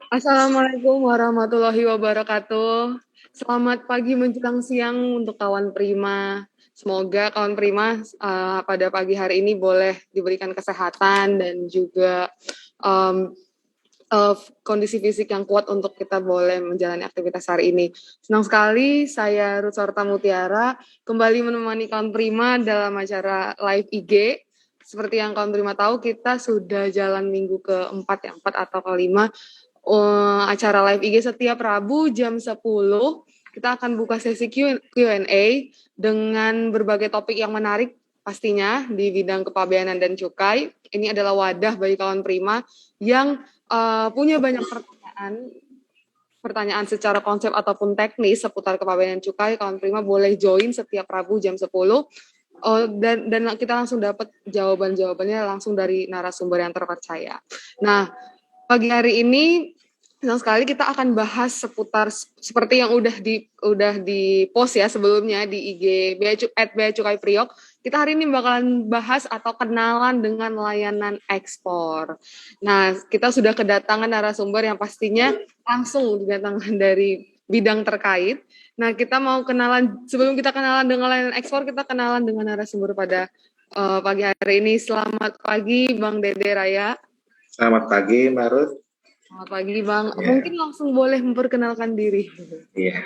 Assalamualaikum warahmatullahi wabarakatuh. Selamat pagi menjelang siang untuk kawan Prima. Semoga kawan Prima pada pagi hari ini boleh diberikan kesehatan dan juga um, kondisi fisik yang kuat untuk kita boleh menjalani aktivitas hari ini. Senang sekali saya Ruth Sorta Mutiara kembali menemani kawan Prima dalam acara live IG. Seperti yang kawan Prima tahu, kita sudah jalan minggu keempat ya, 4 atau kelima acara live IG setiap Rabu jam 10. Kita akan buka sesi Q&A dengan berbagai topik yang menarik pastinya di bidang kepabeanan dan cukai. Ini adalah wadah bagi kawan Prima yang punya banyak pertanyaan secara konsep ataupun teknis seputar kepabeanan cukai. Kawan Prima boleh join setiap Rabu jam 10. Dan kita langsung dapat jawaban-jawabannya langsung dari narasumber yang terpercaya. Nah, pagi hari ini senang sekali kita akan bahas seputar seperti yang udah di post ya sebelumnya di IG Bea Cukai Priok. Kita hari ini bakalan bahas atau kenalan dengan layanan ekspor. Nah, kita sudah kedatangan narasumber yang pastinya langsung didatangkan dari bidang terkait. Nah, kita mau kenalan, sebelum kita kenalan dengan layanan ekspor, kita kenalan dengan narasumber pada pagi hari ini. Selamat pagi, Bang Dede Raya. Selamat pagi, Mbak Ruth. Selamat pagi, Bang. Ya, Mungkin langsung boleh memperkenalkan diri. iya.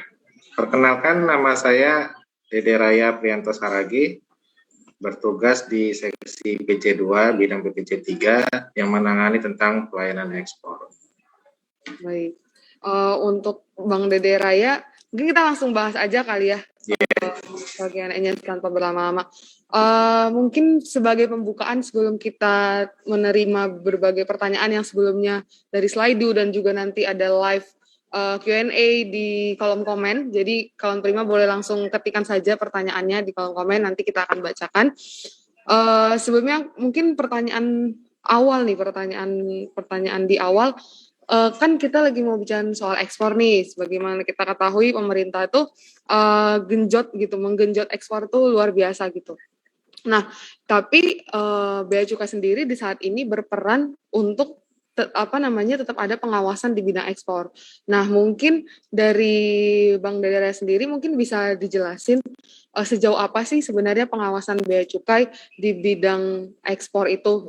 Perkenalkan, nama saya Dede Raya Prianto Saragi, bertugas di seksi BC2, bidang BPC 3, yang menangani tentang pelayanan ekspor. Baik. Untuk Bang Dede Raya, mungkin kita langsung bahas aja kali ya. Bagian ini tanpa berlama-lama. Mungkin sebagai pembukaan sebelum kita menerima berbagai pertanyaan yang sebelumnya dari Slido dan juga nanti ada live Q&A di kolom komen. Jadi kawan Prima boleh langsung ketikkan saja pertanyaannya di kolom komen, nanti kita akan bacakan. Sebelumnya mungkin pertanyaan awal nih, pertanyaan di awal. Kan kita lagi mau bicara soal ekspor nih. Sebagaimana kita ketahui pemerintah itu menggenjot ekspor tuh luar biasa gitu. Nah, tapi Bea Cukai sendiri di saat ini berperan untuk tetap ada pengawasan di bidang ekspor. Nah, mungkin dari Bang Dedera sendiri mungkin bisa dijelasin sejauh apa sih sebenarnya pengawasan Bea Cukai di bidang ekspor itu?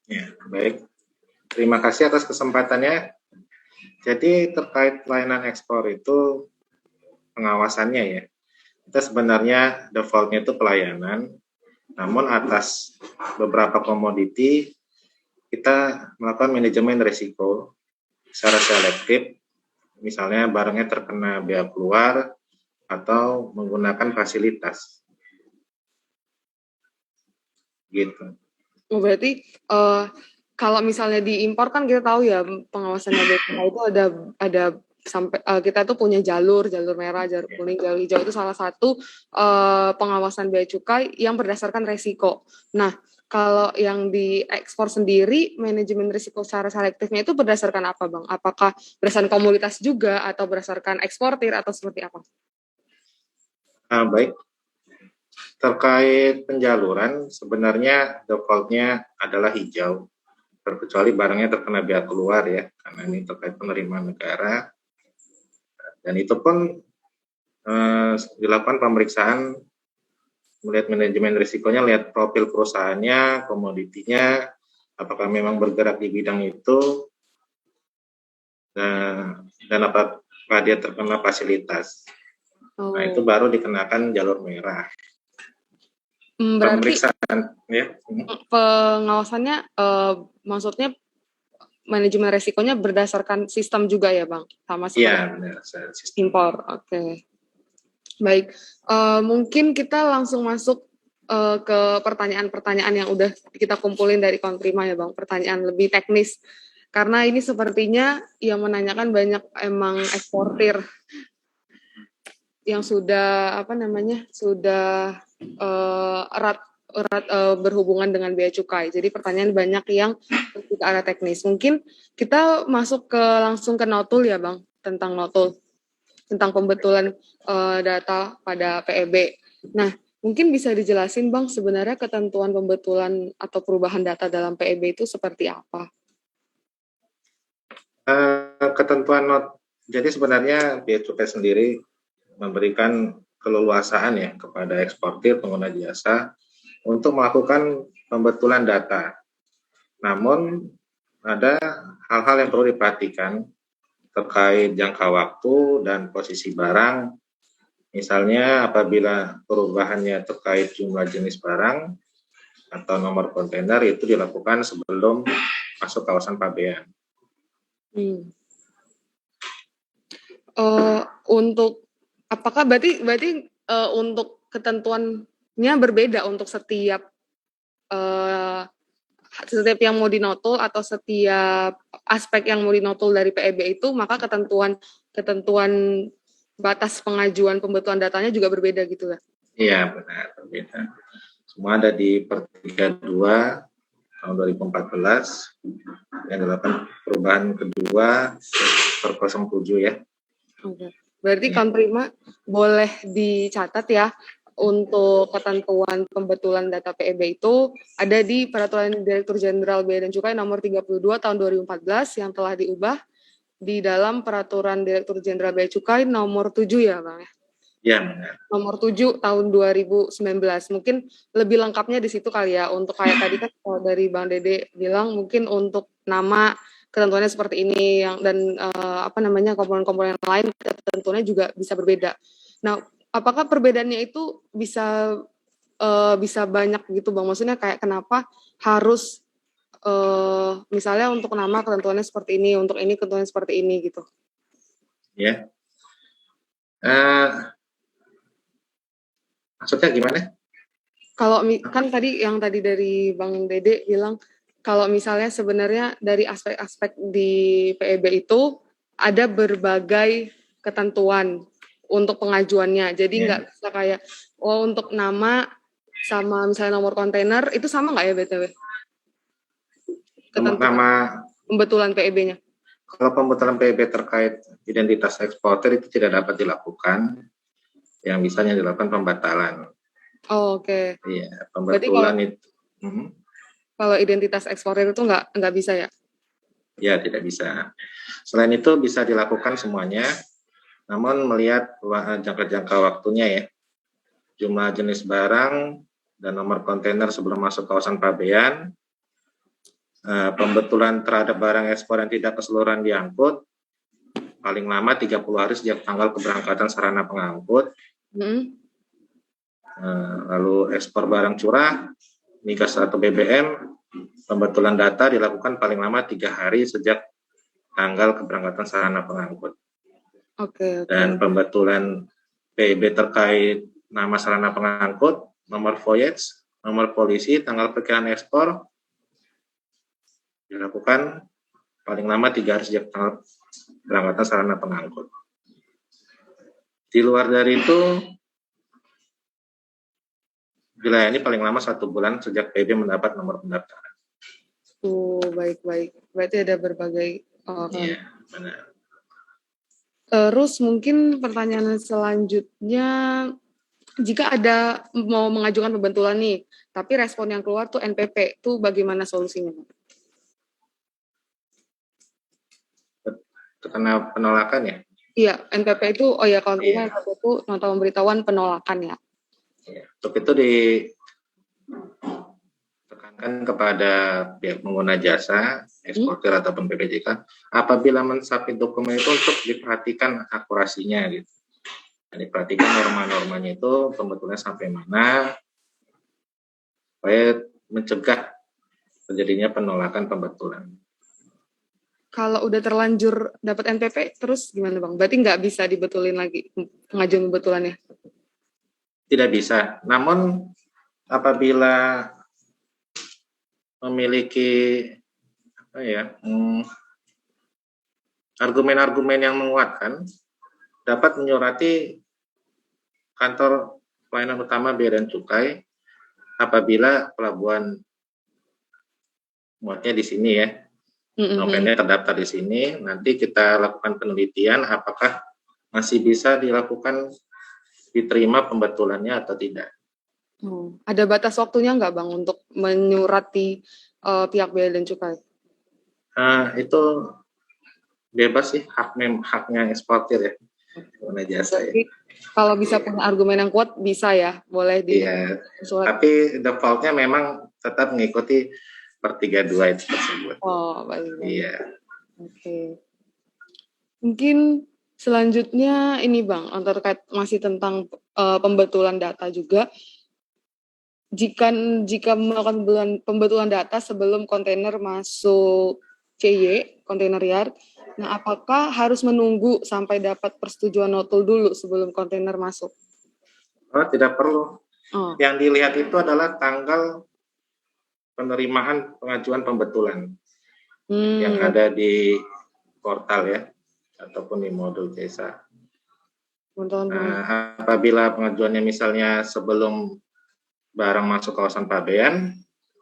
Ya, baik. Terima kasih atas kesempatannya. Jadi terkait pelayanan ekspor itu pengawasannya ya. Kita sebenarnya defaultnya itu pelayanan, namun atas beberapa komoditi kita melakukan manajemen risiko secara selektif, misalnya barangnya terkena bea keluar atau menggunakan fasilitas gitu. Berarti kalau misalnya diimpor kan kita tahu ya pengawasannya BPK itu ada sampai kita tuh punya jalur merah, jalur kuning, jalur hijau itu salah satu pengawasan bea cukai yang berdasarkan resiko. Nah, kalau yang di ekspor sendiri manajemen risiko secara selektifnya itu berdasarkan apa, Bang? Apakah berdasarkan komoditas juga atau berdasarkan eksportir atau seperti apa? Baik, terkait penjaluran sebenarnya defaultnya adalah hijau, terkecuali barangnya terkena bea keluar ya, karena ini terkait penerimaan negara. Dan itu pun dilakukan pemeriksaan, melihat manajemen risikonya, lihat profil perusahaannya, komoditinya, apakah memang bergerak di bidang itu, dan apakah dia terkena fasilitas. Nah, itu baru dikenakan jalur merah. Berarti Pemeriksaan ya. pengawasannya maksudnya manajemen resikonya berdasarkan sistem juga ya, Bang? Sama seperti impor. Oke. Baik. Mungkin kita langsung masuk ke pertanyaan-pertanyaan yang udah kita kumpulin dari Kontrima ya, Bang. Pertanyaan lebih teknis. Karena ini sepertinya yang menanyakan banyak emang eksportir yang sudah erat berhubungan dengan bea cukai. Jadi pertanyaan banyak yang ke arah teknis. Mungkin kita masuk langsung ke notul ya, Bang, tentang notul, tentang pembetulan data pada PEB. Nah, mungkin bisa dijelasin, Bang, sebenarnya ketentuan pembetulan atau perubahan data dalam PEB itu seperti apa? Ketentuan jadi sebenarnya Bea Cukai sendiri memberikan keleluasaan ya kepada eksportir pengguna jasa untuk melakukan pembetulan data. Namun ada hal-hal yang perlu diperhatikan terkait jangka waktu dan posisi barang. Misalnya apabila perubahannya terkait jumlah jenis barang atau nomor kontainer itu dilakukan sebelum masuk kawasan pabean. Untuk apakah berarti untuk ketentuannya berbeda untuk setiap yang mau dinotul atau setiap aspek yang mau dinotul dari PEB itu, maka ketentuan batas pengajuan pembetulan datanya juga berbeda gitu ya? Iya benar, berbeda. Semua ada di per 32 tahun 2014 yang dilakukan perubahan kedua per 07 ya. Oke. Berarti kawan prima boleh dicatat ya, untuk ketentuan pembetulan data PEB itu ada di Peraturan Direktur Jenderal Bea dan Cukai nomor 32 tahun 2014 yang telah diubah di dalam Peraturan Direktur Jenderal Bea Cukai nomor 7 ya Bang ya? Iya benar. Nomor 7 tahun 2019. Mungkin lebih lengkapnya di situ kali ya. Untuk kayak tadi kan kalau dari Bang Dede bilang mungkin untuk nama ketentuannya seperti ini dan komponen-komponen lain ketentuannya juga bisa berbeda. Nah, apakah perbedaannya itu bisa banyak gitu Bang? Maksudnya kayak kenapa harus misalnya untuk nama ketentuannya seperti ini, untuk ini ketentuannya seperti ini gitu. Ya. Maksudnya gimana? Kalau kan tadi dari Bang Dede bilang kalau misalnya sebenarnya dari aspek-aspek di PEB itu ada berbagai ketentuan untuk pengajuannya. Jadi nggak bisa kayak untuk nama sama misalnya nomor kontainer itu sama nggak ya BTW? Ketentuan Nama pembetulan PEB-nya. Kalau pembetulan PEB terkait identitas eksportir itu tidak dapat dilakukan, yang bisanya dilakukan pembatalan. Oh, oke. Iya, pembetulan itu. Kalau identitas eksportir itu nggak bisa ya? Ya, tidak bisa. Selain itu bisa dilakukan semuanya, namun melihat jangka-jangka waktunya ya, jumlah jenis barang dan nomor kontainer sebelum masuk kawasan pabean, pembetulan terhadap barang ekspor yang tidak keseluruhan diangkut, paling lama 30 hari sejak tanggal keberangkatan sarana pengangkut. Lalu ekspor barang curah, migas atau BBM, pembetulan data dilakukan paling lama 3 hari sejak tanggal keberangkatan sarana pengangkut. Oke. Dan pembetulan PEB terkait nama sarana pengangkut, nomor voyage, nomor polisi, tanggal perkiraan ekspor dilakukan paling lama 3 hari sejak tanggal keberangkatan sarana pengangkut. Di luar dari itu, dilayani paling lama 1 bulan sejak PEB mendapat nomor pendaftaran. Baik-baik. Berarti ada berbagai. Iya, benar. Terus mungkin pertanyaan selanjutnya, jika ada mau mengajukan pembetulan nih, tapi respon yang keluar tuh NPP, tuh bagaimana solusinya? Karena penolakan ya? Iya, NPP itu, kalau NPP itu nota pemberitahuan penolakan ya. Untuk itu ditekankan kepada pihak pengguna jasa, eksportir ataupun PPJK, apabila mensubmit dokumen itu untuk diperhatikan akurasinya gitu. Dan diperhatikan norma-normanya itu pembetulannya sampai mana, supaya mencegah terjadinya penolakan pembetulan. Kalau udah terlanjur dapat NPP, terus gimana Bang? Berarti nggak bisa dibetulin lagi pengajuan pembetulannya? Tidak bisa. Namun apabila memiliki argumen-argumen yang menguatkan, dapat menyurati kantor pelayanan utama Bea dan Cukai apabila pelabuhan muatnya di sini ya, nomennya terdaftar di sini, nanti kita lakukan penelitian apakah masih bisa dilakukan diterima pembetulannya atau tidak. Ada batas waktunya nggak Bang untuk menyurati pihak Bea dan Cukai? Itu bebas sih, haknya eksportir ya, pengguna jasa ya. Jadi, kalau bisa punya argumen yang kuat bisa ya, boleh di Iya, surat. tapi defaultnya memang tetap mengikuti per 32 itu tersebut. Oh, baik. Iya. Oke. Mungkin selanjutnya ini Bang, terkait masih tentang pembetulan data juga. Jika melakukan pembetulan data sebelum kontainer masuk CY, container yard, nah apakah harus menunggu sampai dapat persetujuan notul dulu sebelum kontainer masuk? Oh, tidak perlu. Oh. Yang dilihat itu adalah tanggal penerimaan pengajuan pembetulan yang ada di portal ya, ataupun di modul jasa. Apabila pengajuannya misalnya sebelum barang masuk kawasan pabean,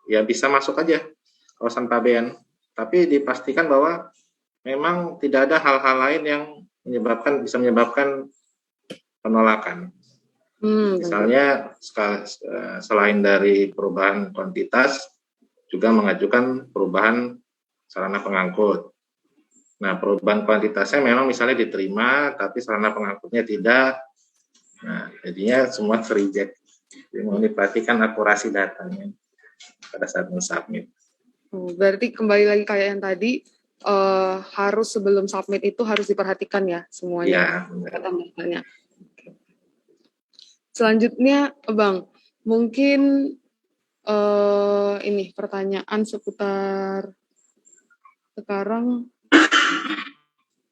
ya bisa masuk aja kawasan pabean. Tapi dipastikan bahwa memang tidak ada hal-hal lain yang bisa menyebabkan penolakan. Misalnya selain dari perubahan kuantitas, juga mengajukan perubahan sarana pengangkut. Nah, perubahan kuantitasnya memang misalnya diterima, tapi sarana pengangkutnya tidak. Nah, jadinya semua reject. Jadi diperhatikan akurasi datanya pada saat men-submit. Berarti kembali lagi kayak yang tadi, harus sebelum submit itu harus diperhatikan ya semuanya. Ya, Selanjutnya, Bang, mungkin ini pertanyaan seputar sekarang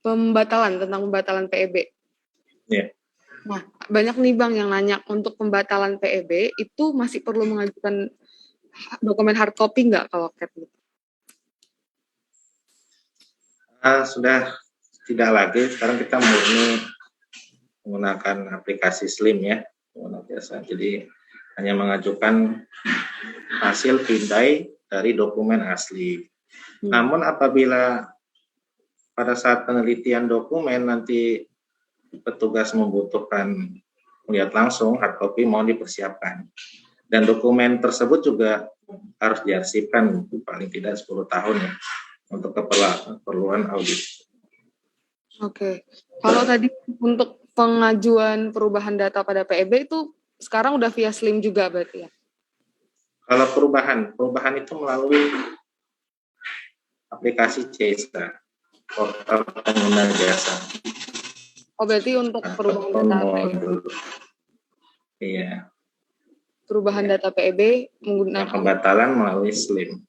tentang pembatalan PEB. Yeah. Nah, banyak nih Bang yang nanya untuk pembatalan PEB itu masih perlu mengajukan dokumen hard copy nggak kalau CAT? Sudah tidak lagi. Sekarang kita murni menggunakan aplikasi Slim ya, biasa. Jadi hanya mengajukan hasil pindai dari dokumen asli. Namun apabila pada saat penelitian dokumen nanti petugas membutuhkan melihat langsung, hard copy mohon dipersiapkan. Dan dokumen tersebut juga harus diarsipkan paling tidak 10 tahun ya, untuk keperluan audit. Oke. Kalau tadi untuk pengajuan perubahan data pada PEB itu sekarang udah via Slim juga berarti ya? Kalau perubahan itu melalui aplikasi Jasa, portal pengguna jasa. Oh, berarti untuk perubahan data PEB. Iya. Perubahan data PEB menggunakan pembatalan melalui Slim.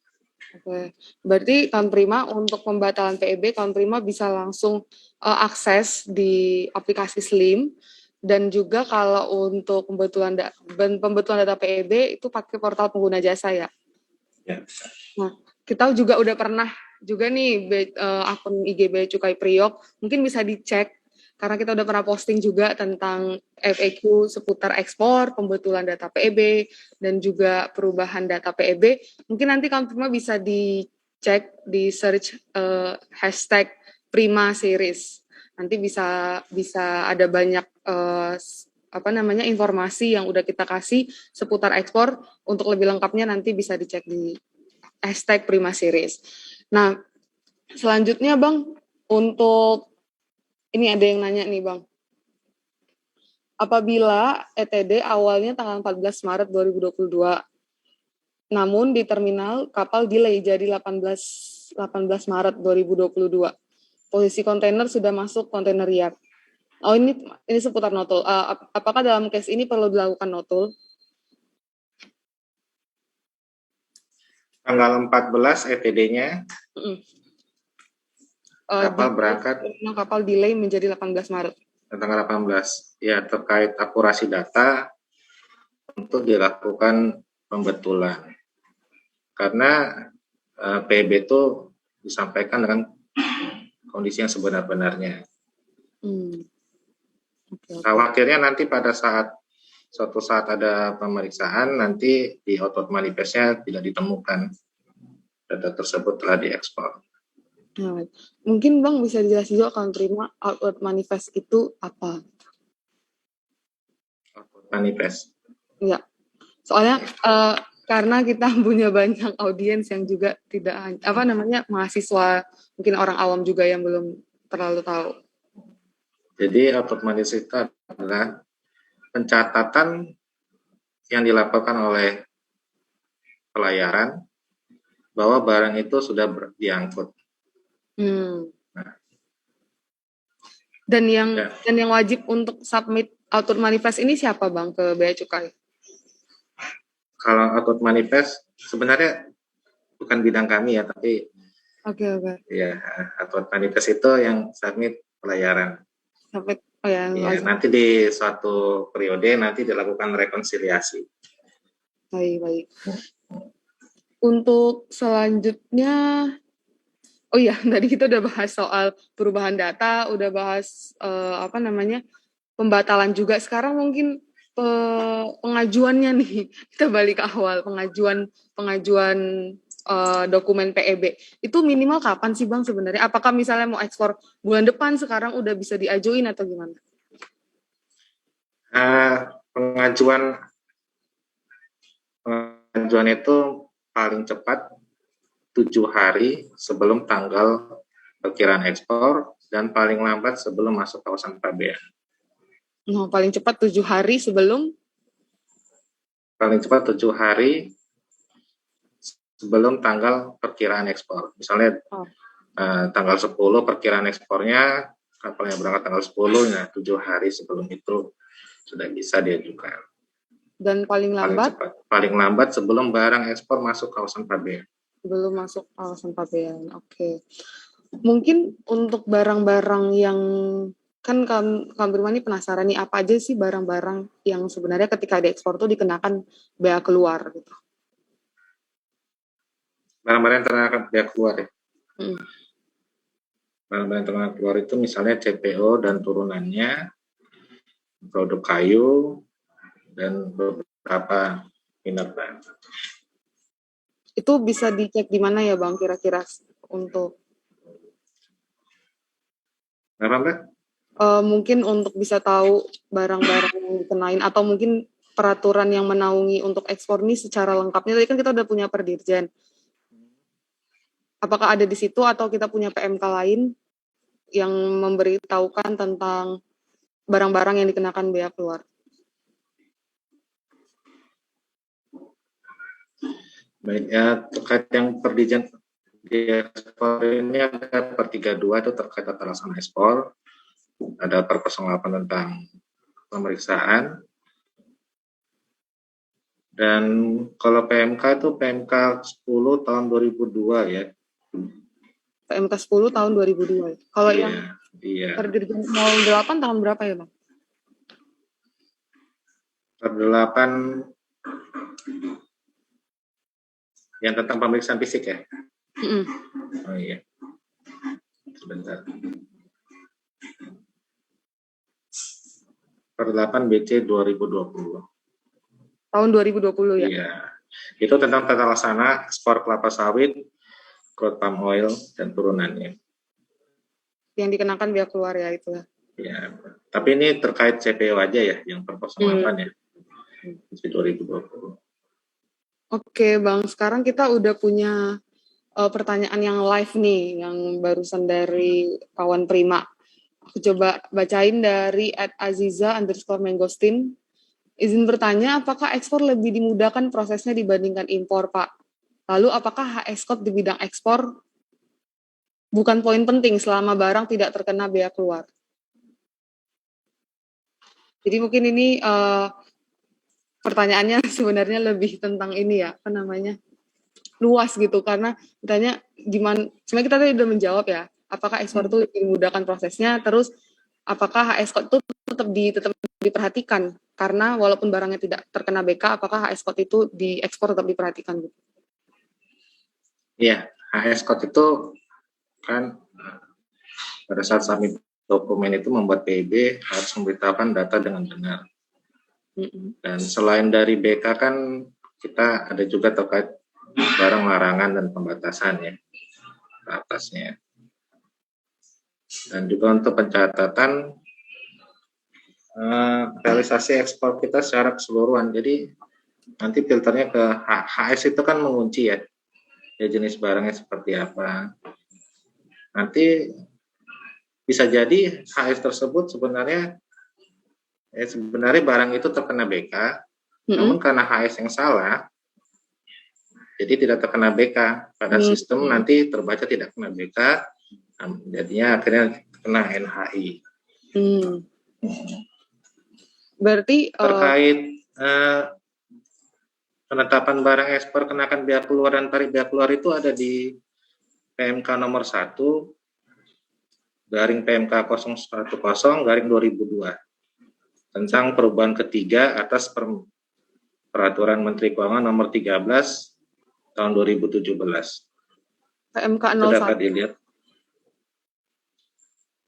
Oke. Berarti kawan Prima untuk pembatalan PEB, kawan Prima bisa langsung akses di aplikasi Slim, dan juga kalau untuk pembetulan data PEB itu pakai portal pengguna jasa ya. Ya. Nah, kita juga udah pernah juga nih akun IG Bea Cukai Priok, mungkin bisa dicek karena kita udah pernah posting juga tentang FAQ seputar ekspor, pembetulan data PEB, dan juga perubahan data PEB. Mungkin nanti kawan Prima bisa dicek di search hashtag Prima Series. Nanti bisa ada banyak informasi yang udah kita kasih seputar ekspor. Untuk lebih lengkapnya nanti bisa dicek di hashtag Prima Series. Nah, selanjutnya Bang, untuk ini ada yang nanya nih Bang. Apabila ETD awalnya tanggal 14 Maret 2022, namun di terminal kapal delay jadi 18 Maret 2022. Posisi kontainer sudah masuk kontainer yard. Oh, ini seputar notul. Apakah dalam case ini perlu dilakukan notul? Tanggal 14 ETD-nya. Kapal berangkat. Kapal delay menjadi 18 Maret. Tanggal 18. Ya, terkait akurasi data untuk dilakukan pembetulan. Karena PEB itu disampaikan dengan kondisi yang sebenar-benarnya. Khawatirnya nanti pada suatu saat ada pemeriksaan, nanti di output manifestnya tidak ditemukan data tersebut telah diekspor. Nah, mungkin Bang bisa dijelasin juga kawan Prima output manifest itu apa? Output manifest. Ya, soalnya karena kita punya banyak audiens yang juga tidak mahasiswa, mungkin orang awam juga yang belum terlalu tahu. Jadi output manis itu adalah pencatatan yang dilaporkan oleh pelayaran bahwa barang itu sudah diangkut. Hmm. Nah, Dan yang ya, dan yang wajib untuk submit output manifest ini siapa Bang ke Bea Cukai? kalau output manifest sebenarnya bukan bidang kami ya, tapi Oke. ya output manifest itu yang submit pelayaran. Submit. Oh ya, Ya, wajib. nanti di suatu periode nanti dilakukan rekonsiliasi. Baik. Untuk selanjutnya, oh iya, tadi kita udah bahas soal perubahan data, udah bahas pembatalan juga. Sekarang mungkin pengajuannya nih, kita balik ke awal, pengajuan dokumen PEB. Itu minimal kapan sih Bang sebenarnya? Apakah misalnya mau ekspor bulan depan sekarang udah bisa diajuin atau gimana? Pengajuan itu paling cepat 7 hari sebelum tanggal perkiraan ekspor dan paling lambat sebelum masuk kawasan pabean. Nah, paling cepat 7 hari sebelum? Paling cepat 7 hari sebelum tanggal perkiraan ekspor. Misalnya tanggal 10 perkiraan ekspornya, kapalnya berangkat tanggal 10, nah 7 hari sebelum itu sudah bisa diajukan. Dan paling lambat sebelum barang ekspor masuk kawasan pabean. Sebelum masuk kawasan pabean, oke. Mungkin untuk barang-barang yang kan Kang Birman ini penasaran nih, apa aja sih barang-barang yang sebenarnya ketika diekspor tuh dikenakan bea keluar gitu. Barang-barang yang terkena bea keluar ya. Hmm. Barang-barang yang terkena keluar itu misalnya CPO dan turunannya, produk kayu, dan beberapa mineral. Itu bisa dicek di mana ya Bang kira-kira untuk Apa? Mungkin untuk bisa tahu barang-barang yang dikenain atau mungkin peraturan yang menaungi untuk ekspor ini secara lengkapnya. Tadi kan kita udah punya Perdirjen. Apakah ada di situ atau kita punya PMK lain yang memberitahukan tentang barang-barang yang dikenakan bea keluar? Baik, ya terkait yang Perdirjen di ekspor ini ada per 32 itu terkait tata laksana ekspor, ada per 08 tentang pemeriksaan, dan kalau PMK itu PMK 10 tahun 2002 ya. PMK 10 tahun 2002. Kalau yang Perdirjen 08 tahun berapa ya Bang? Per 8 yang tentang pemeriksaan fisik ya? Oh iya. Sebentar. Per 8 BC 2020. Tahun 2020 ya? Iya. Itu tentang tata laksana ekspor kelapa sawit, crude palm oil, dan turunannya. Yang dikenakan bea keluar ya itu. Ya, tapi ini terkait CPO aja ya, yang per 08 ya. BC 2020. Oke Bang, sekarang kita udah punya pertanyaan yang live nih, yang barusan dari kawan Prima. Aku coba bacain dari @aziza_mangostin. Izin bertanya, apakah ekspor lebih dimudahkan prosesnya dibandingkan impor, Pak? Lalu apakah HS code di bidang ekspor bukan poin penting selama barang tidak terkena bea keluar? Jadi mungkin ini pertanyaannya sebenarnya lebih tentang ini ya, apa namanya? Luas gitu, karena ditanya gimana, sebenarnya kita tadi udah menjawab ya, apakah ekspor itu dimudahkan prosesnya, terus apakah HS code itu tetap diperhatikan, karena walaupun barangnya tidak terkena BK, apakah HS code itu diekspor tetap diperhatikan gitu? Iya, HS code itu kan pada saat submit dokumen itu membuat PIB harus memberitahukan data dengan benar. Dan selain dari BK kan kita ada juga terkait barang larangan dan pembatasan ya atasnya. Dan juga untuk pencatatan realisasi ekspor kita secara keseluruhan. Jadi nanti filternya ke HS itu kan mengunci ya jenis barangnya seperti apa. Nanti bisa jadi HS tersebut sebenarnya barang itu terkena BK, namun karena HS yang salah, jadi tidak terkena BK. Pada sistem nanti terbaca tidak kena BK, jadinya akhirnya kena NHI. Berarti terkait penetapan barang ekspor kenakan biaya keluar dan tarif biaya keluar itu ada di PMK nomor 1 garing PMK 010 garing 2002 tentang perubahan ketiga atas Peraturan Menteri Keuangan nomor 13 tahun 2017. PMK Itu 01. dapat dilihat.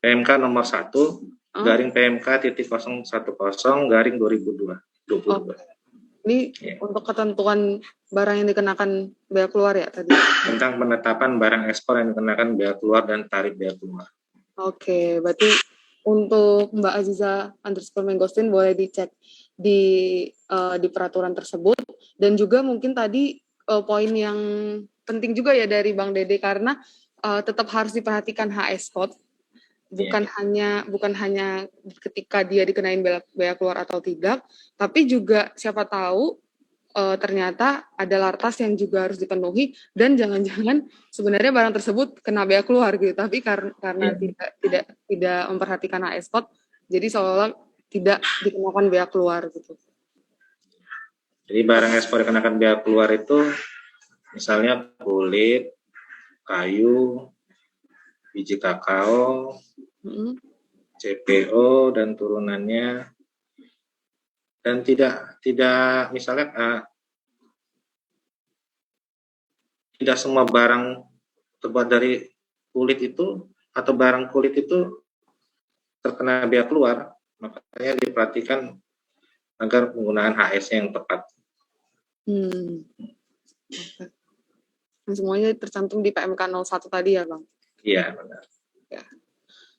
PMK nomor 1 garing PMK titik 010 garing 2022. Ini untuk ketentuan barang yang dikenakan bea keluar ya tadi? Tentang penetapan barang ekspor yang dikenakan bea keluar dan tarif bea keluar. Oke, berarti untuk Mbak Aziza _Mengostin boleh dicek di peraturan tersebut. Dan juga mungkin tadi poin yang penting juga ya dari Bang Dede, karena tetap harus diperhatikan HS code. Bukan hanya ketika dia dikenain bea keluar atau tidak, tapi juga siapa tahu ternyata ada lartas yang juga harus dipenuhi, dan jangan-jangan sebenarnya barang tersebut kena bea keluar gitu, tapi karena tidak memperhatikan HS code, jadi seolah-olah tidak dikenakan bea keluar gitu. Jadi barang ekspor dikenakan bea keluar itu misalnya kulit, kayu, biji kakao, CPO dan turunannya, dan tidak misalnya tidak semua barang terbuat dari kulit itu atau barang kulit itu terkena bea keluar, makanya diperhatikan agar penggunaan HS yang tepat. Semuanya tercantum di PMK 01 tadi ya Bang? Iya benar. Ya.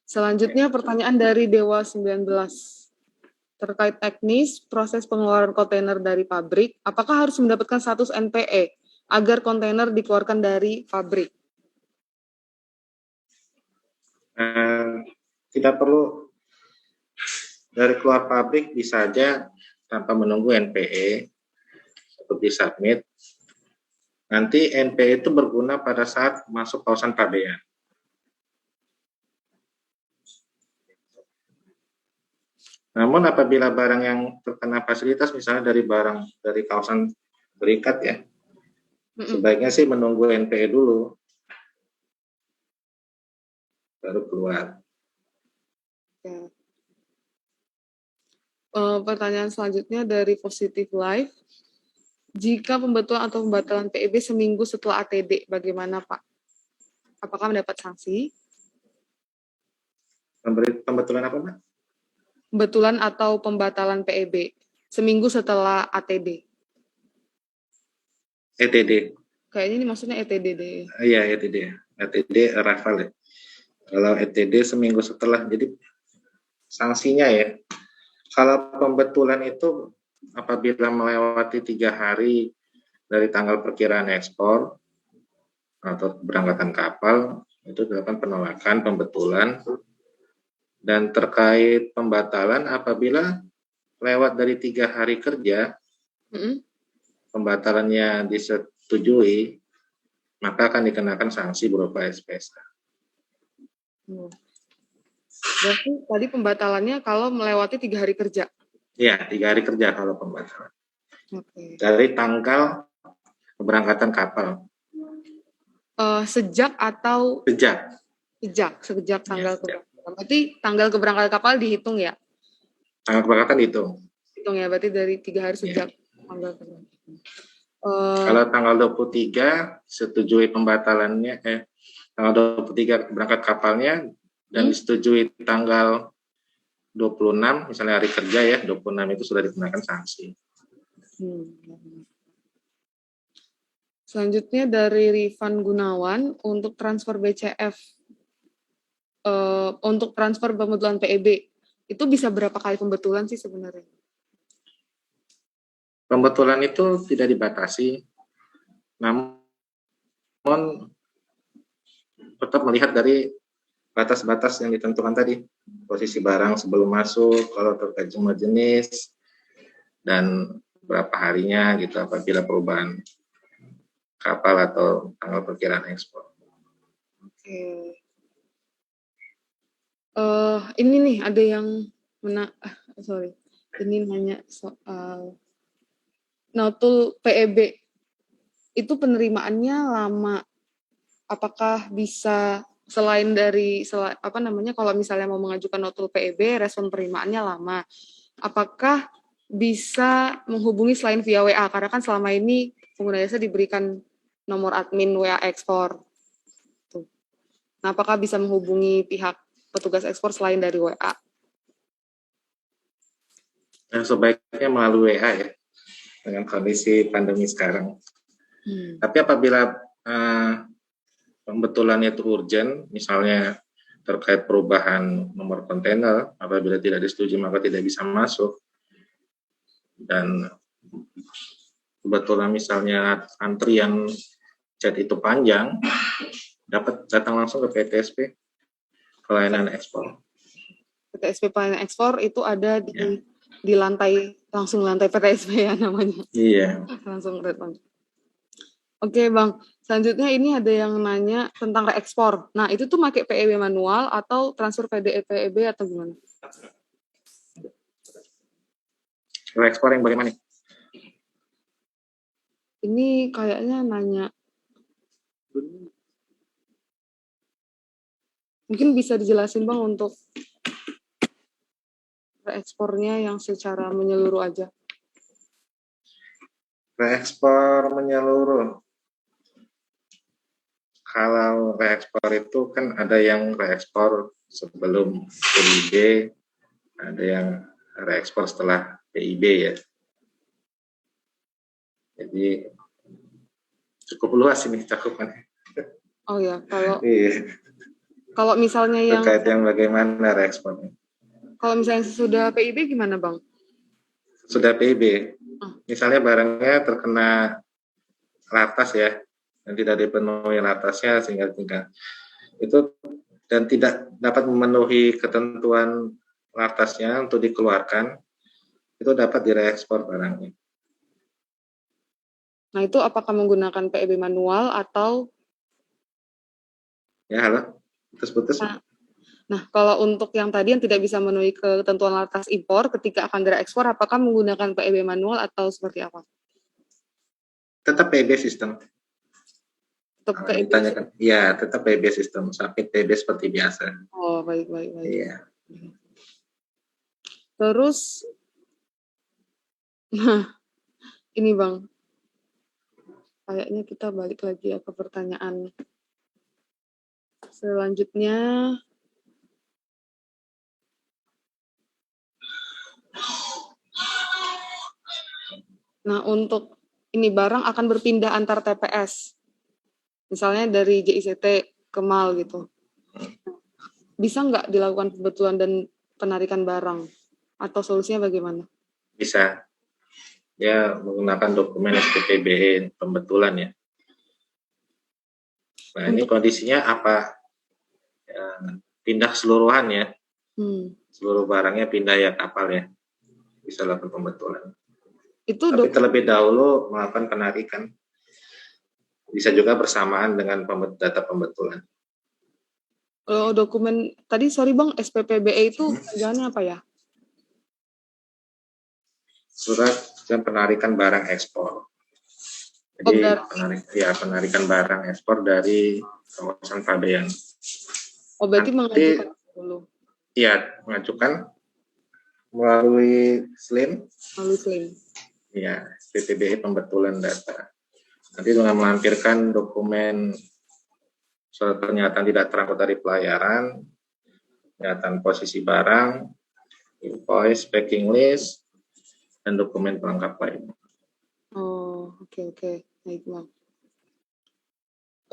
Selanjutnya pertanyaan dari Dewa 19. Terkait teknis proses pengeluaran kontainer dari pabrik, apakah harus mendapatkan status NPE agar kontainer dikeluarkan dari pabrik? Tidak perlu dari keluar pabrik, bisa saja tanpa menunggu NPE untuk disubmit. Nanti NPE itu berguna pada saat masuk kawasan pabean. Namun apabila barang yang terkena fasilitas, misalnya dari kawasan berikat ya, sebaiknya sih menunggu NPE dulu, baru keluar. Ya. Pertanyaan selanjutnya dari Positive Life. Jika pembetulan atau pembatalan PEB seminggu setelah ATD, bagaimana Pak? Apakah mendapat sanksi? Pembetulan apa Pak? Pembetulan atau pembatalan PEB seminggu setelah ATD. ETD. Kayaknya ini maksudnya ETD deh. Iya, ETD. ETD Rafal ya. Kalau ETD seminggu setelah, jadi sanksinya ya. Kalau pembetulan itu apabila melewati 3 hari dari tanggal perkiraan ekspor atau keberangkatan kapal, itu dilakukan penolakan pembetulan. Dan terkait pembatalan, apabila lewat dari 3 hari kerja, pembatalannya disetujui, maka akan dikenakan sanksi berupa SPSK. Berarti tadi pembatalannya kalau melewati 3 hari kerja? Iya, 3 hari kerja kalau pembatalan. Dari tanggal keberangkatan kapal. Sejak atau? Sejak tanggal keberangkatan. Berarti tanggal keberangkatan kapal dihitung ya? Tanggal keberangkatan dihitung. Hitung ya, berarti dari 3 hari sejak tanggal keberangkatan. Kalau tanggal 23 setujui pembatalannya, tanggal 23 berangkat kapalnya dan disetujui tanggal 26, misalnya hari kerja ya, 26 itu sudah dikenakan sanksi. Selanjutnya dari Rifan Gunawan, untuk transfer BCF, untuk transfer pembetulan PEB, itu bisa berapa kali pembetulan sih sebenarnya? Pembetulan itu tidak dibatasi, namun tetap melihat dari batas-batas yang ditentukan tadi, posisi barang sebelum masuk, kalau terkait jumlah jenis, dan berapa harinya gitu apabila perubahan kapal atau tanggal perkiraan ekspor. Oke. Ini nih ada yang ini nanya soal notul PEB. Itu penerimaannya lama. Apakah bisa kalau misalnya mau mengajukan notul PEB, respon penerimaannya lama. Apakah bisa menghubungi selain via WA? Karena kan selama ini pengguna jasa diberikan nomor admin WA ekspor. Tuh. Nah, apakah bisa menghubungi pihak petugas ekspor selain dari WA? Nah, sebaiknya melalui WA ya, dengan kondisi pandemi sekarang. Tapi apabila pembetulannya itu urgent, misalnya terkait perubahan nomor kontainer, apabila tidak disetujui maka tidak bisa masuk, dan kebetulan misalnya antrian chat itu panjang, dapat datang langsung ke PTSP, pelayanan ekspor. PTSP pelayanan ekspor itu ada di lantai PTSP ya namanya. Iya. Langsung respon. Oke Bang, selanjutnya ini ada yang nanya tentang reekspor. Nah itu tuh pakai PEB manual atau transfer PEB atau gimana? Reekspor yang bagaimana? Ini kayaknya nanya. Mungkin bisa dijelasin Bang untuk reekspornya yang secara menyeluruh aja. Reekspor menyeluruh. Kalau reekspor itu kan ada yang reekspor sebelum PIB, ada yang reekspor setelah PIB ya. Jadi cukup luas ini cakupannya. Oh ya, iya. Kalau misalnya terkait yang bagaimana reekspornya? Kalau misalnya sudah PIB gimana Bang? Sudah PIB, misalnya barangnya terkena ratas ya, dan tidak dipenuhi ratasnya sehingga itu dan tidak dapat memenuhi ketentuan ratasnya untuk dikeluarkan, itu dapat direekspor barangnya. Nah itu apakah menggunakan PEB manual atau? Ya halo, putus-putus. Nah kalau untuk yang tadi yang tidak bisa memenuhi ketentuan ratas impor ketika akan direekspor, apakah menggunakan PEB manual atau seperti apa? Tetap PEB sistem. Ditanyakan, ya tetap PEB sistem, submit PEB seperti biasa. Oh baik. Iya. Terus, nah ini Bang, kayaknya kita balik lagi ya ke pertanyaan selanjutnya. Nah untuk ini barang akan berpindah antar TPS. Misalnya dari JICT ke MAL gitu. Bisa nggak dilakukan pembetulan dan penarikan barang? Atau solusinya bagaimana? Bisa. Ya menggunakan dokumen SPPBE pembetulan ya. Nah ini kondisinya apa? Ya, pindah keseluruhan ya. Seluruh barangnya pindah ya kapal ya. Bisa lakukan pembetulan. Tapi terlebih dahulu melakukan penarikan. Bisa juga bersamaan dengan data pembetulan. Kalau dokumen tadi, sorry Bang, SPPBE itu kerjaannya apa ya? Surat dan penarikan barang ekspor. Jadi penarikan barang ekspor dari kawasan Pabean. Oh berarti mengajukan dulu? Iya, mengajukan melalui SLIN. Melalui SLIN. Iya, SPPBE pembetulan data. Nanti dengan melampirkan dokumen surat pernyataan tidak terangkut dari pelayaran, pernyataan posisi barang, invoice, packing list, dan dokumen pelengkap lain. Oh, oke. Baik, Bang.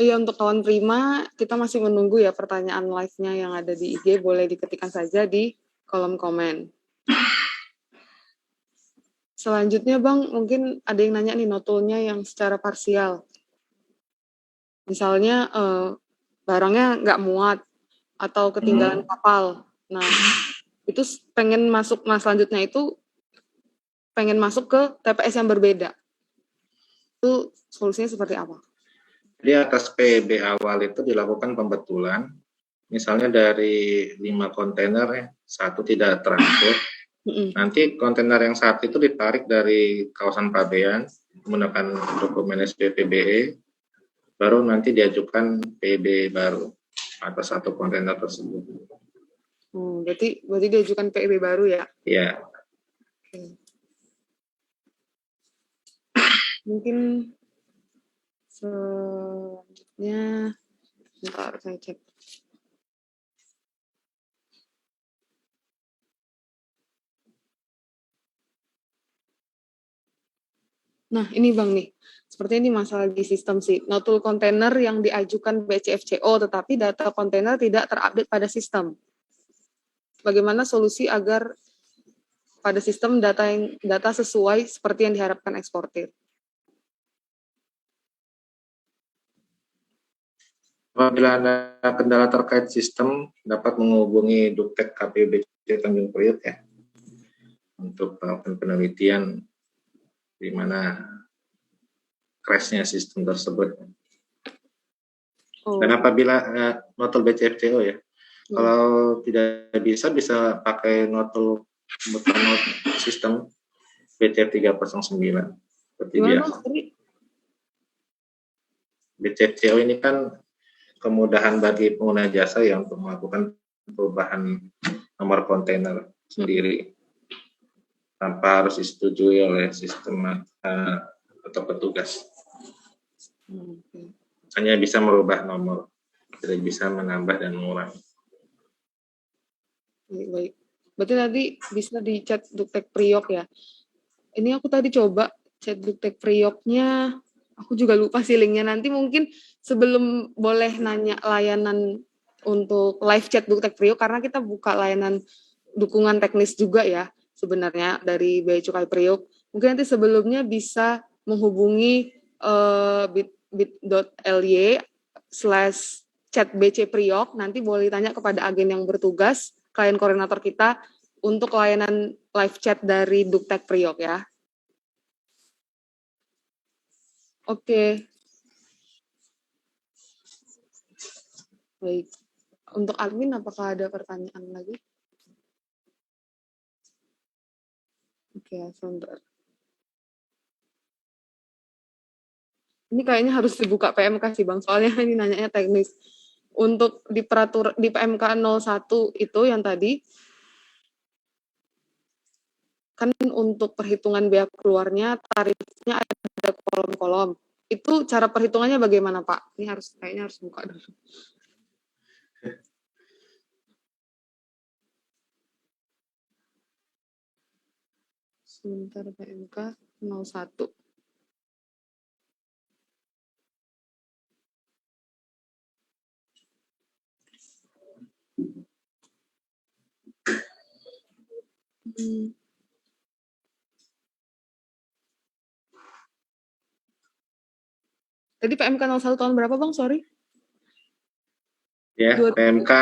Iya, untuk kawan Prima, kita masih menunggu ya pertanyaan live-nya yang ada di IG, boleh diketikkan saja di kolom komen. Selanjutnya, Bang, mungkin ada yang nanya nih notulnya yang secara parsial. Misalnya, barangnya nggak muat, atau ketinggalan kapal. Nah, itu pengen masuk, nah selanjutnya itu pengen masuk ke TPS yang berbeda. Itu solusinya seperti apa? Jadi atas PB awal itu dilakukan pembetulan, misalnya dari 5 kontainer, 1 tidak terangkut. Nanti kontainer yang 1 itu ditarik dari kawasan pabean menggunakan dokumen SPPBE, baru nanti diajukan PB baru atas 1 kontainer tersebut. Berarti diajukan PB baru ya? Ya. Mungkin selanjutnya, bentar saya cek. Nah, ini Bang nih. Sepertinya ini masalah di sistem sih. Notul kontainer yang diajukan BCFCO, tetapi data kontainer tidak terupdate pada sistem. Bagaimana solusi agar pada sistem data sesuai seperti yang diharapkan eksportir? Apabila ada kendala terkait sistem, dapat menghubungi Duktek KPBC Tanjung Priok ya, untuk melakukan penelitian di mana crash-nya sistem tersebut. Dan apabila notul BCFCO ya, kalau tidak bisa pakai notul sistem BCF 309 seperti biasa. BCFCO ini kan kemudahan bagi pengguna jasa ya untuk melakukan perubahan nomor kontainer sendiri tanpa harus disetujui oleh sistem atau petugas. Hanya bisa merubah nomor, tidak bisa menambah dan mengurangi. Baik. Berarti nanti bisa di chat Duktek Priok ya. Ini aku tadi coba chat Duktek Prioknya, aku juga lupa sih linknya. Nanti mungkin sebelum boleh nanya layanan untuk live chat Duktek Priok, karena kita buka layanan dukungan teknis juga ya sebenarnya dari Bea Cukai Priok. Mungkin nanti sebelumnya bisa menghubungi bit.ly/chat BC Priok. Nanti boleh tanya kepada agen yang bertugas, klien koordinator kita, untuk layanan live chat dari Duktek Priok ya. Oke. Baik. Untuk admin, apakah ada pertanyaan lagi? Oke, sebentar. Ini kayaknya harus dibuka PMK sih Bang, soalnya ini nanyanya teknis. Untuk di PMK 01 itu yang tadi, kan untuk perhitungan biaya keluarnya, tarifnya ada kolom-kolom. Itu cara perhitungannya bagaimana Pak? Ini kayaknya harus buka dulu. Sebentar, PMK 01. Tadi PMK 01 tahun berapa Bang? Sorry. Ya, PMK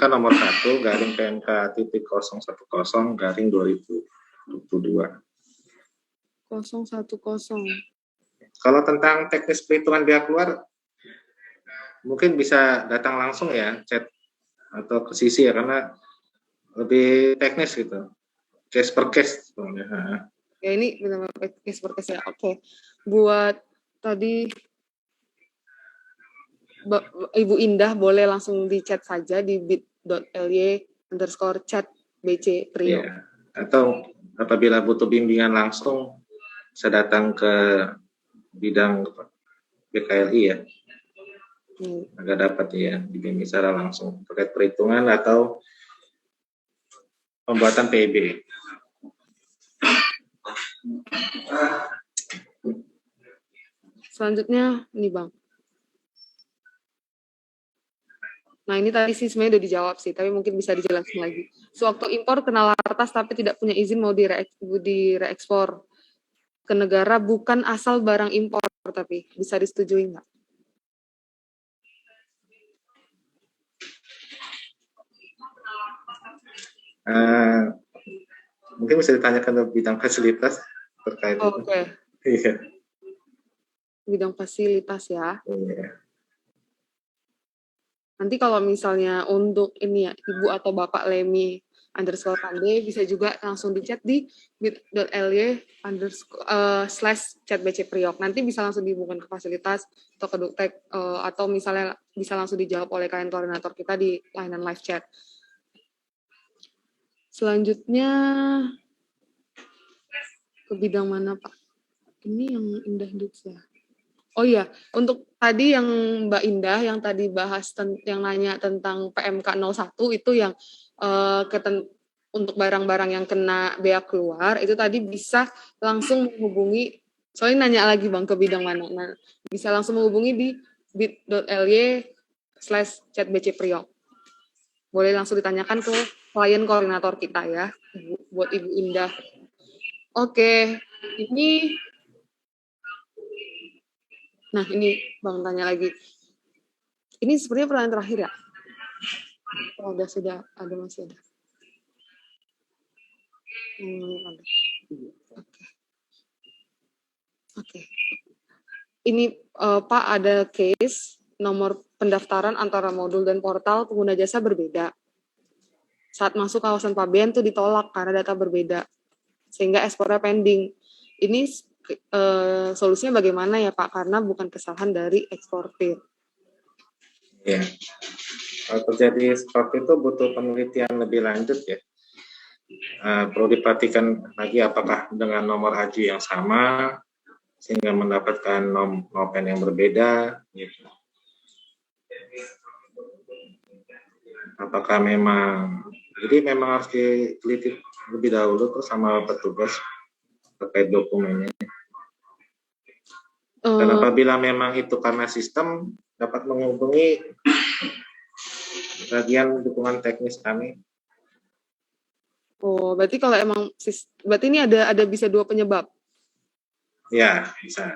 nomor 1 garing PMK titik 010 garing 2022. 010. Kalau tentang teknis perhitungan biaya keluar, mungkin bisa datang langsung ya, chat atau ke sisi ya, karena lebih teknis gitu, case per case. Ya ini benar-benar case per case ya. Oke. Buat tadi Ibu Indah boleh langsung di chat saja di bit.ly/chat BC Priok. Ya. Atau apabila butuh bimbingan langsung, bisa datang ke bidang BKLI ya. Agar dapat ya dibimbing secara langsung terkait perhitungan atau pembuatan PB. Selanjutnya ini Bang. Nah ini tadi sih sebenarnya udah dijawab sih, tapi mungkin bisa dijelasin lagi. Sewaktu impor kena lartas tapi tidak punya izin mau direekspor ke negara bukan asal barang impor, tapi bisa disetujui nggak? Eh, mungkin bisa ditanyakan ke bidang fasilitas terkait itu. Oke, Iya. bidang fasilitas ya. Iya. Nanti kalau misalnya untuk ini ya, Ibu atau Bapak Lemi underscore Pande bisa juga langsung di chat di bit.ly slash chatbc priok. Nanti bisa langsung dihubungkan ke fasilitas atau ke Duktek atau misalnya bisa langsung dijawab oleh kalian koordinator kita di layanan live chat. Selanjutnya ke bidang mana Pak? Ini yang Indah Dux ya. Oh iya, untuk tadi yang Mbak Indah yang tadi bahas yang nanya tentang PMK 01 itu yang untuk barang-barang yang kena bea keluar itu tadi bisa langsung menghubungi, soalnya nanya lagi Bang ke bidang mana. Nah, bisa langsung menghubungi di bit.ly/chatbcpriok. Boleh langsung ditanyakan ke klien koordinator kita ya, buat Ibu Indah. Oke, ini nah ini Bang tanya lagi. Ini sebenarnya pertanyaan terakhir ya? Oh, sudah ada masih ada. Ada. Oke. Ini Pak ada case nomor pendaftaran antara modul dan portal pengguna jasa berbeda. Saat masuk kawasan Pabean itu ditolak karena data berbeda, sehingga ekspornya pending. Ini solusinya bagaimana ya Pak? Karena bukan kesalahan dari eksportir. Ya. Kalau terjadi seperti itu butuh penelitian lebih lanjut ya. Perlu diperhatikan lagi apakah dengan nomor haji yang sama sehingga mendapatkan nopen yang berbeda. Gitu. Apakah memang, jadi memang harus diteliti lebih dahulu tuh sama petugas terkait dokumennya. Dan apabila memang itu karena sistem, dapat menghubungi bagian dukungan teknis kami. Oh, berarti kalau emang berarti ini ada bisa dua penyebab. Ya, bisa.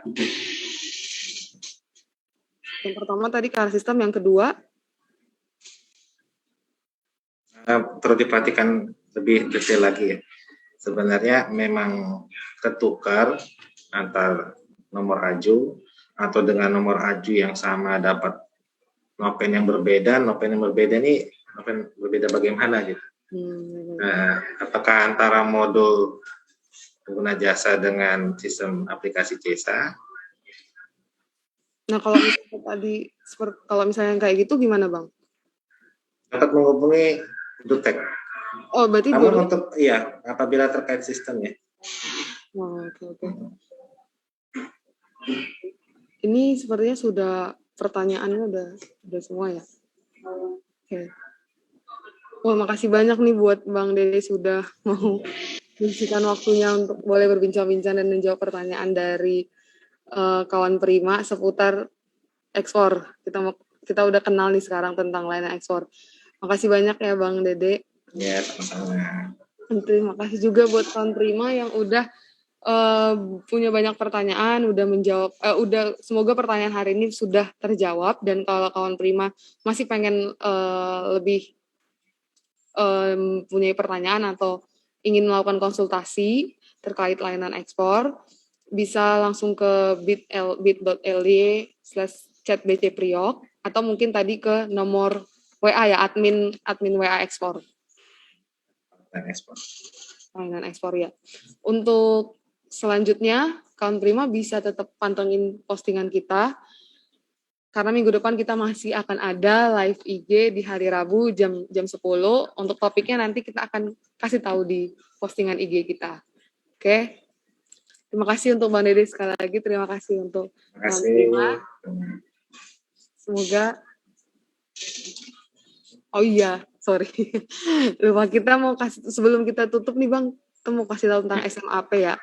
Yang pertama tadi karena sistem, yang kedua perlu diperhatikan lebih detail lagi ya. Sebenarnya memang ketukar antar nomor aju atau dengan nomor aju yang sama dapat nopen yang berbeda ini nopen berbeda bagaimana gitu. Nah, apakah antara modul pengguna jasa dengan sistem aplikasi jasa? Nah, kalau misalnya tadi kalau misalnya kayak gitu gimana, Bang? Dapat menghubungi Duktek. Oh, berarti namun untuk apabila terkait sistemnya. Oke. Ini sepertinya sudah pertanyaannya udah semua ya. Oke. Wah, makasih banyak nih buat Bang Dede sudah mau mengisikan waktunya untuk boleh berbincang-bincang dan menjawab pertanyaan dari kawan Prima seputar ekspor. Kita udah kenal nih sekarang tentang layanan ekspor. Makasih banyak ya Bang Dede. Ya, sama-sama. Terima kasih juga buat kawan Prima yang udah punya banyak pertanyaan, udah menjawab, semoga pertanyaan hari ini sudah terjawab, dan kalau kawan Prima masih pengen lebih punya pertanyaan atau ingin melakukan konsultasi terkait layanan ekspor, bisa langsung ke bit.ly/chatbcpriok atau mungkin tadi ke nomor WA ya, admin WA ekspor. Layanan ekspor ya. Untuk selanjutnya, kawan Prima bisa tetap pantengin postingan kita, karena minggu depan kita masih akan ada live IG di hari Rabu jam 10. Untuk topiknya nanti kita akan kasih tahu di postingan IG kita. Oke? Terima kasih untuk Bang Dede sekali lagi. Terima kasih untuk Kawan Prima. Semoga sorry. Lupa, kita mau kasih, sebelum kita tutup nih Bang, kita mau kasih tahu tentang SMAP ya.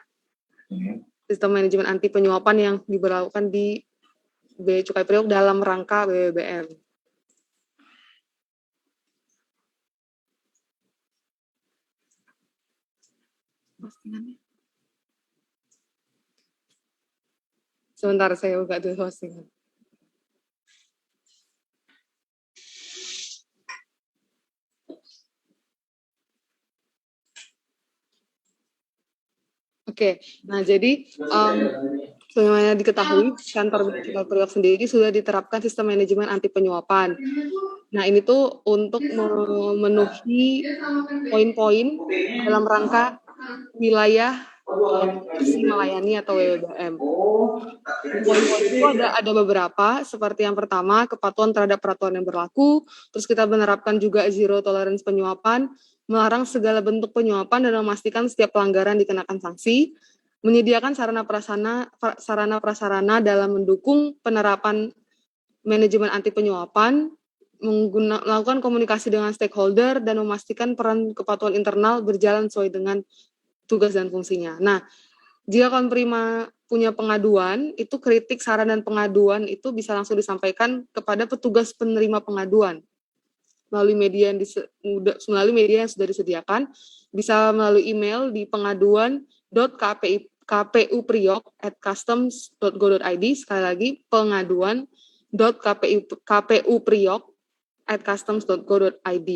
Sistem Manajemen Anti Penyuapan yang diberlakukan di Bea Cukai Priok dalam rangka BBM. Postingannya. Sebentar, saya buka dulu postingan. Oke, nah jadi sebagaimana diketahui, kantor Bea Cukai Priok sendiri sudah diterapkan sistem manajemen anti penyuapan. Nah, ini tuh untuk memenuhi poin-poin dalam rangka wilayah bersih melayani atau WWBM. Poin-poin itu ada beberapa, seperti yang pertama, kepatuhan terhadap peraturan yang berlaku, terus kita menerapkan juga zero tolerance penyuapan, melarang segala bentuk penyuapan dan memastikan setiap pelanggaran dikenakan sanksi, menyediakan sarana prasarana dalam mendukung penerapan manajemen anti penyuapan, melakukan komunikasi dengan stakeholder, dan memastikan peran kepatuhan internal berjalan sesuai dengan tugas dan fungsinya. Nah, jika kawan prima punya pengaduan, itu kritik, saran, dan pengaduan itu bisa langsung disampaikan kepada petugas penerima pengaduan melalui media yang sudah disediakan, bisa melalui email di pengaduan.kpupriok@customs.go.id, sekali lagi pengaduan.kpupriok@customs.go.id.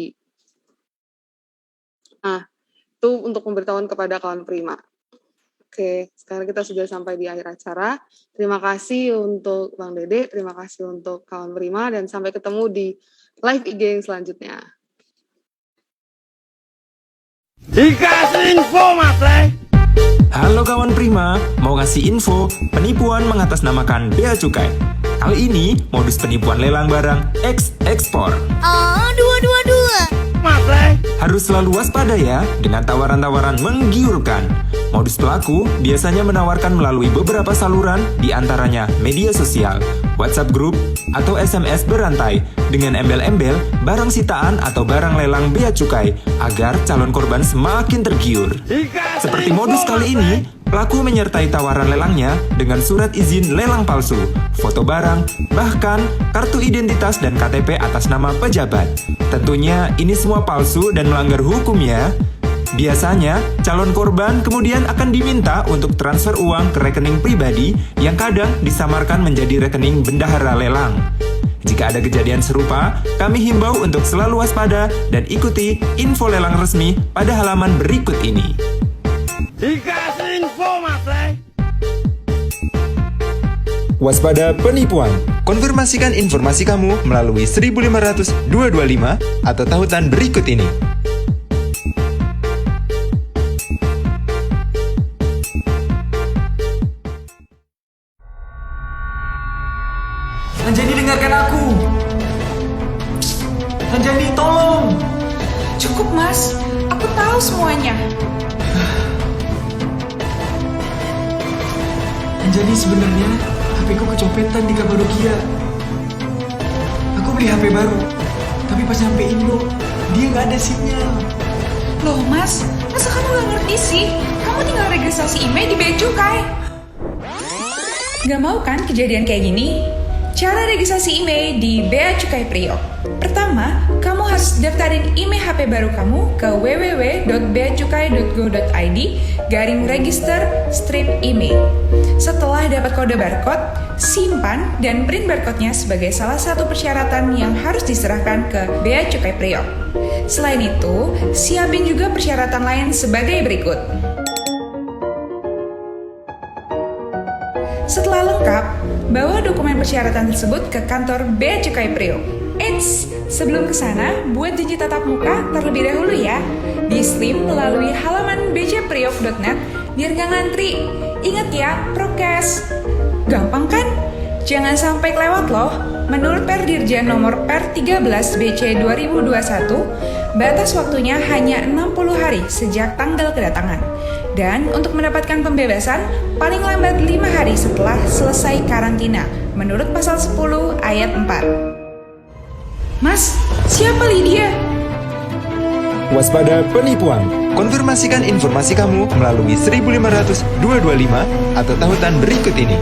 Nah, itu untuk pemberitahuan kepada kawan prima. Oke, sekarang kita sudah sampai di akhir acara. Terima kasih untuk Bang Dede, terima kasih untuk kawan prima, dan sampai ketemu di live IG yang selanjutnya. Dikasih info, Mas. Halo kawan prima, mau ngasih info penipuan mengatasnamakan Bea Cukai. Kali ini modus penipuan lelang barang ekspor. Oh, dua. Mas. Harus selalu waspada ya dengan tawaran-tawaran menggiurkan. Modus pelaku biasanya menawarkan melalui beberapa saluran, di antaranya media sosial, WhatsApp group, atau SMS berantai dengan embel-embel barang sitaan atau barang lelang Bea Cukai agar calon korban semakin tergiur. Seperti modus kali ini, pelaku menyertai tawaran lelangnya dengan surat izin lelang palsu, foto barang, bahkan kartu identitas dan KTP atas nama pejabat. Tentunya ini semua palsu dan melanggar hukum ya. Biasanya, calon korban kemudian akan diminta untuk transfer uang ke rekening pribadi yang kadang disamarkan menjadi rekening bendahara lelang. Jika ada kejadian serupa, kami himbau untuk selalu waspada dan ikuti info lelang resmi pada halaman berikut ini. Dikasih info, Mas. Waspada penipuan. Konfirmasikan informasi kamu melalui 1.500 225 atau tautan berikut ini. Anjani, dengarkan aku. Anjani, tolong. Cukup, Mas. Aku tahu semuanya. Anjani, sebenarnya HP-ku kecopetan di Kapadokia. Aku beli HP baru, tapi pas nyampe Indo, dia nggak ada sinyal. Loh, Mas. Masa kamu nggak ngerti sih? Kamu tinggal registrasi email di Bea Cukai. Gak mau kan kejadian kayak gini? Cara registrasi email di Bea Cukai Priok. Pertama, kamu harus daftarin email HP baru kamu ke www.beacukai.go.id/register-email. Setelah dapat kode barcode, simpan dan print barcode-nya sebagai salah satu persyaratan yang harus diserahkan ke Bea Cukai Priok. Selain itu, siapin juga persyaratan lain sebagai berikut. Setelah lengkap, bawa dokumen persyaratan tersebut ke kantor Bea Cukai Priok. Eits, sebelum ke sana, buat janji tatap muka terlebih dahulu ya. Di stream melalui halaman bcpriok.net biar gak ngantri. Ingat ya, prokes. Gampang kan? Jangan sampai kelewat loh. Menurut Perdirjen nomor Per 13 BC 2021, batas waktunya hanya 60 hari sejak tanggal kedatangan. Dan untuk mendapatkan pembebasan, paling lambat 5 hari setelah selesai karantina, menurut pasal 10 ayat 4. Mas, siapa Lydia? Waspada penipuan. Konfirmasikan informasi kamu melalui 1.500 225 atau tautan berikut ini.